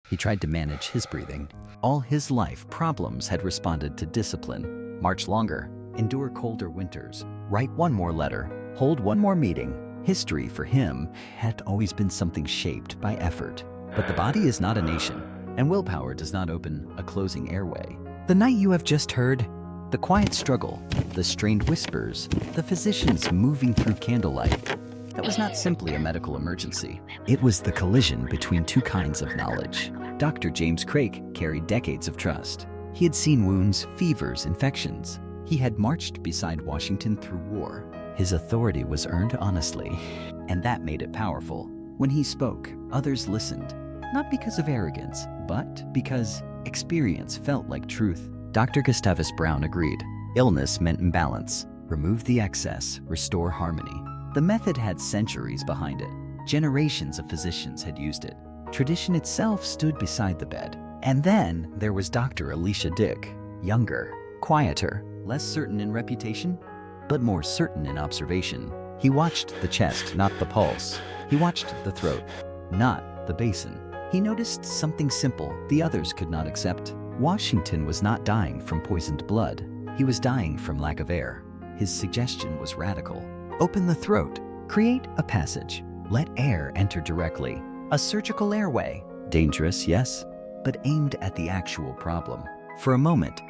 He tried to manage his breathing. All his life, problems had responded to discipline. March longer, endure colder winters, write one more letter, hold one more meeting. History for him had always been something shaped by effort. But the body is not a nation, and willpower does not open a closing airway. The night you have just heard, the quiet struggle, the strained whispers, the physicians moving through candlelight, that was not simply a medical emergency. It was the collision between two kinds of knowledge. Dr. James Craig carried decades of trust. He had seen wounds, fevers, infections. He had marched beside Washington through war. His authority was earned honestly, and that made it powerful. When he spoke, others listened, not because of arrogance, but because experience felt like truth. Dr. Gustavus Brown agreed. Illness meant imbalance. Remove the excess, restore harmony. The method had centuries behind it. Generations of physicians had used it. Tradition itself stood beside the bed. And then there was Dr. Elisha Dick, younger, quieter, less certain in reputation, but more certain in observation. He watched the chest, not the pulse. He watched the throat, not the basin. He noticed something simple the others could not accept. Washington was not dying from poisoned blood. He was dying from lack of air. His suggestion was radical. Open the throat. Create a passage. Let air enter directly. A surgical airway. Dangerous, yes, but aimed at the actual problem. For a moment,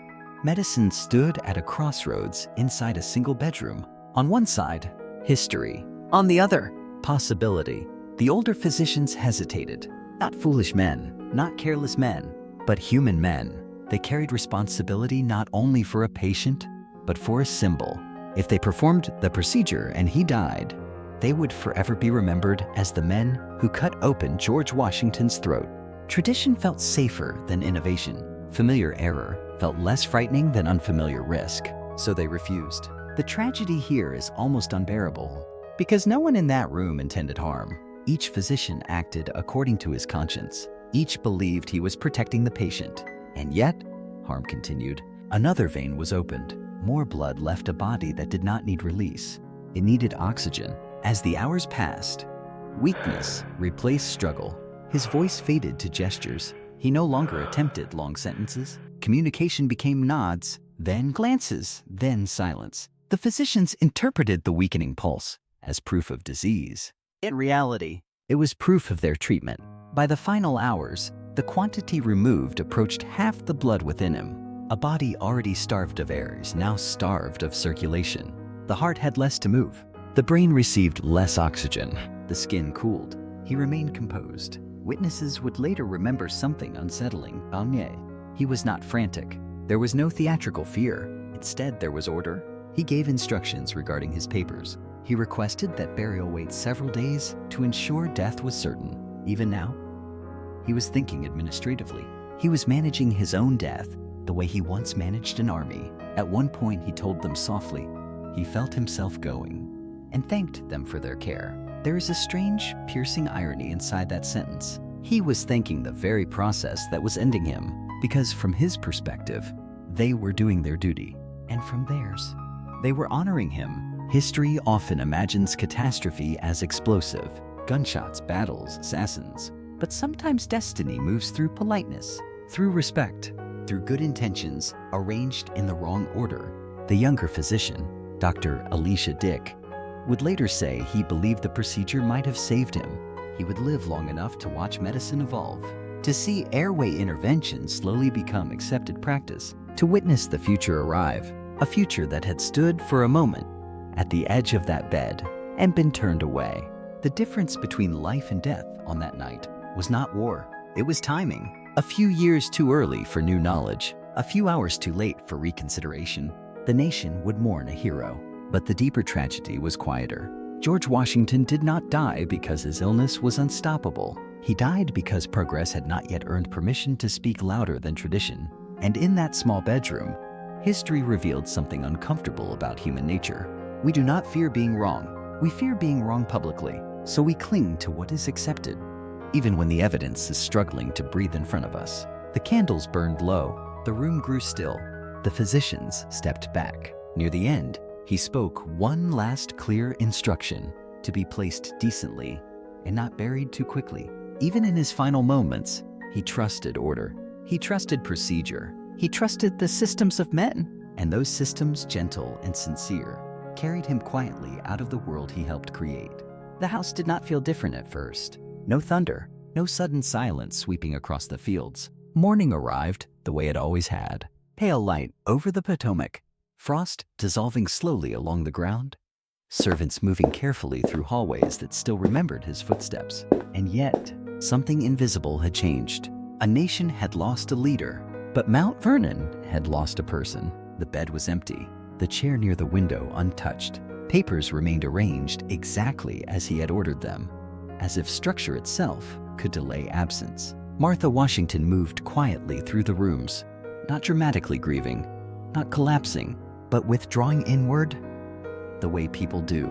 medicine stood at a crossroads inside a single bedroom. On one side, history. On the other, possibility. The older physicians hesitated. Not foolish men, not careless men, but human men. They carried responsibility not only for a patient, but for a symbol. If they performed the procedure and he died, they would forever be remembered as the men who cut open George Washington's throat. Tradition felt safer than innovation. Familiar error felt less frightening than unfamiliar risk, so they refused. The tragedy here is almost unbearable, because no one in that room intended harm. Each physician acted according to his conscience. Each believed he was protecting the patient. And yet, harm continued. Another vein was opened. More blood left a body that did not need release. It needed oxygen. As the hours passed, weakness replaced struggle. His voice faded to gestures. He no longer attempted long sentences. Communication became nods, then glances, then silence. The physicians interpreted the weakening pulse as proof of disease. In reality, it was proof of their treatment. By the final hours, the quantity removed approached half the blood within him. A body already starved of air is now starved of circulation. The heart had less to move. The brain received less oxygen. The skin cooled. He remained composed. Witnesses would later remember something unsettling. He was not frantic. There was no theatrical fear. Instead, there was order. He gave instructions regarding his papers. He requested that burial wait several days to ensure death was certain. Even now, he was thinking administratively. He was managing his own death the way he once managed an army. At one point, he told them softly, he felt himself going, and thanked them for their care. There is a strange, piercing irony inside that sentence. He was thanking the very process that was ending him, because from his perspective, they were doing their duty, and from theirs, they were honoring him. History often imagines catastrophe as explosive, gunshots, battles, assassins, but sometimes destiny moves through politeness, through respect, through good intentions arranged in the wrong order. The younger physician, Dr. Elisha Dick, would later say he believed the procedure might have saved him. He would live long enough to watch medicine evolve, to see airway intervention slowly become accepted practice, to witness the future arrive, a future that had stood for a moment at the edge of that bed and been turned away. The difference between life and death on that night was not war, it was timing. A few years too early for new knowledge, a few hours too late for reconsideration. The nation would mourn a hero, but the deeper tragedy was quieter. George Washington did not die because his illness was unstoppable. He died because progress had not yet earned permission to speak louder than tradition. And in that small bedroom, history revealed something uncomfortable about human nature. We do not fear being wrong. We fear being wrong publicly, so we cling to what is accepted, even when the evidence is struggling to breathe in front of us. The candles burned low. The room grew still. The physicians stepped back. Near the end, he spoke one last clear instruction: to be placed decently and not buried too quickly. Even in his final moments, He trusted order. He trusted procedure. He trusted the systems of men. And those systems, gentle and sincere, carried him quietly out of the world he helped create. The house did not feel different at first. No thunder, no sudden silence sweeping across the fields. Morning arrived the way it always had. Pale light over the Potomac, frost dissolving slowly along the ground, servants moving carefully through hallways that still remembered his footsteps. And yet, something invisible had changed. A nation had lost a leader, but Mount Vernon had lost a person. The bed was empty, the chair near the window untouched. Papers remained arranged exactly as he had ordered them, as if structure itself could delay absence. Martha Washington moved quietly through the rooms, not dramatically grieving, not collapsing, but withdrawing inward, the way people do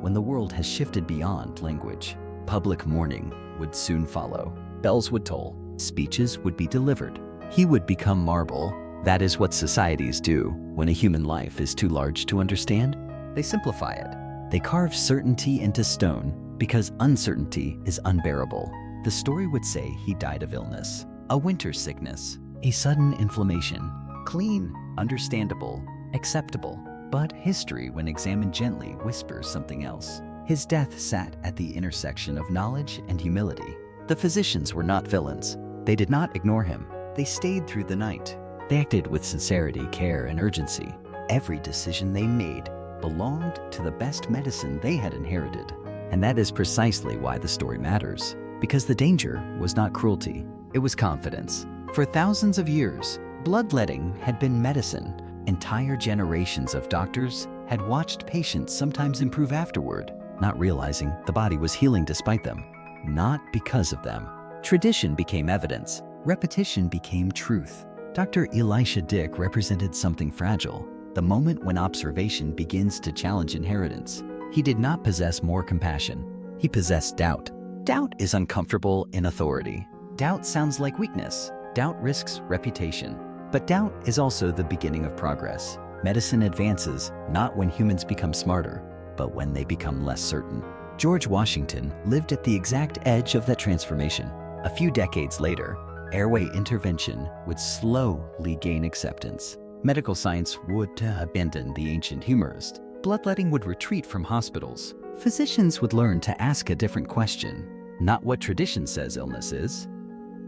when the world has shifted beyond language. Public mourning would soon follow. Bells would toll, speeches would be delivered. He would become marble. That is what societies do when a human life is too large to understand. They simplify it. They carve certainty into stone because uncertainty is unbearable. The story would say he died of illness, a winter sickness, a sudden inflammation. Clean, understandable, acceptable. But history, when examined gently, whispers something else. His death sat at the intersection of knowledge and humility. The physicians were not villains. They did not ignore him. They stayed through the night. They acted with sincerity, care, and urgency. Every decision they made belonged to the best medicine they had inherited. And that is precisely why the story matters. Because the danger was not cruelty, it was confidence. For thousands of years, bloodletting had been medicine. Entire generations of doctors had watched patients sometimes improve afterward, not realizing the body was healing despite them, not because of them. Tradition became evidence. Repetition became truth. Dr. Elisha Dick represented something fragile, the moment when observation begins to challenge inheritance. He did not possess more compassion. He possessed doubt. Doubt is uncomfortable in authority. Doubt sounds like weakness. Doubt risks reputation. But doubt is also the beginning of progress. Medicine advances not when humans become smarter, but when they become less certain. George Washington lived at the exact edge of that transformation. A few decades later, airway intervention would slowly gain acceptance. Medical science would abandon the ancient humorist. Bloodletting would retreat from hospitals. Physicians would learn to ask a different question. Not what tradition says illness is,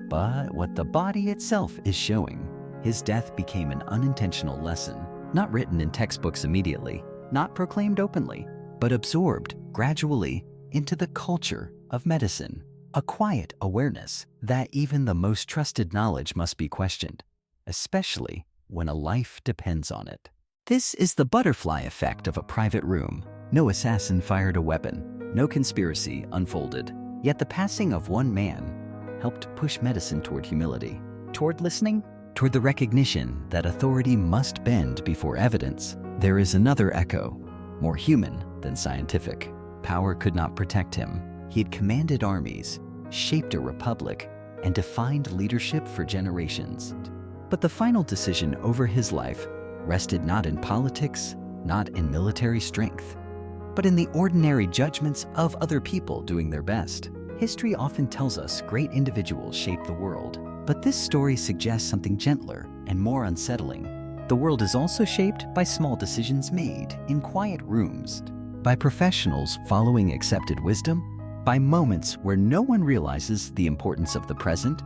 but what the body itself is showing. His death became an unintentional lesson, not written in textbooks immediately, not proclaimed openly, but absorbed gradually into the culture of medicine. A quiet awareness that even the most trusted knowledge must be questioned, especially when a life depends on it. This is the butterfly effect of a private room. No assassin fired a weapon, no conspiracy unfolded. Yet the passing of one man helped push medicine toward humility, toward listening, toward the recognition that authority must bend before evidence. There is another echo, more human than scientific. Power could not protect him. He had commanded armies, shaped a republic, and defined leadership for generations. But the final decision over his life rested not in politics, not in military strength, but in the ordinary judgments of other people doing their best. History often tells us great individuals shape the world, but this story suggests something gentler and more unsettling. The world is also shaped by small decisions made in quiet rooms, by professionals following accepted wisdom, by moments where no one realizes the importance of the present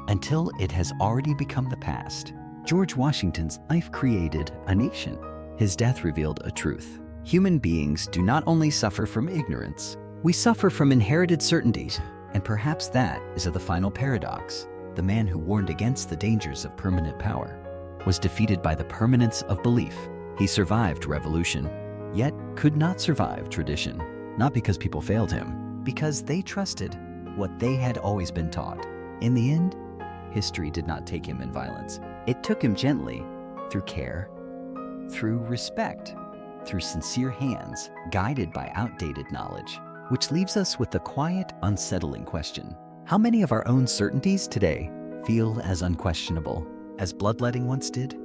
until it has already become the past. George Washington's life created a nation. His death revealed a truth. Human beings do not only suffer from ignorance, we suffer from inherited certainties. And perhaps that is the final paradox. The man who warned against the dangers of permanent power was defeated by the permanence of belief. He survived revolution, yet could not survive tradition. Not because people failed him, because they trusted what they had always been taught. In the end, history did not take him in violence. It took him gently, through care, through respect, through sincere hands, guided by outdated knowledge. Which leaves us with the quiet, unsettling question. How many of our own certainties today feel as unquestionable as bloodletting once did?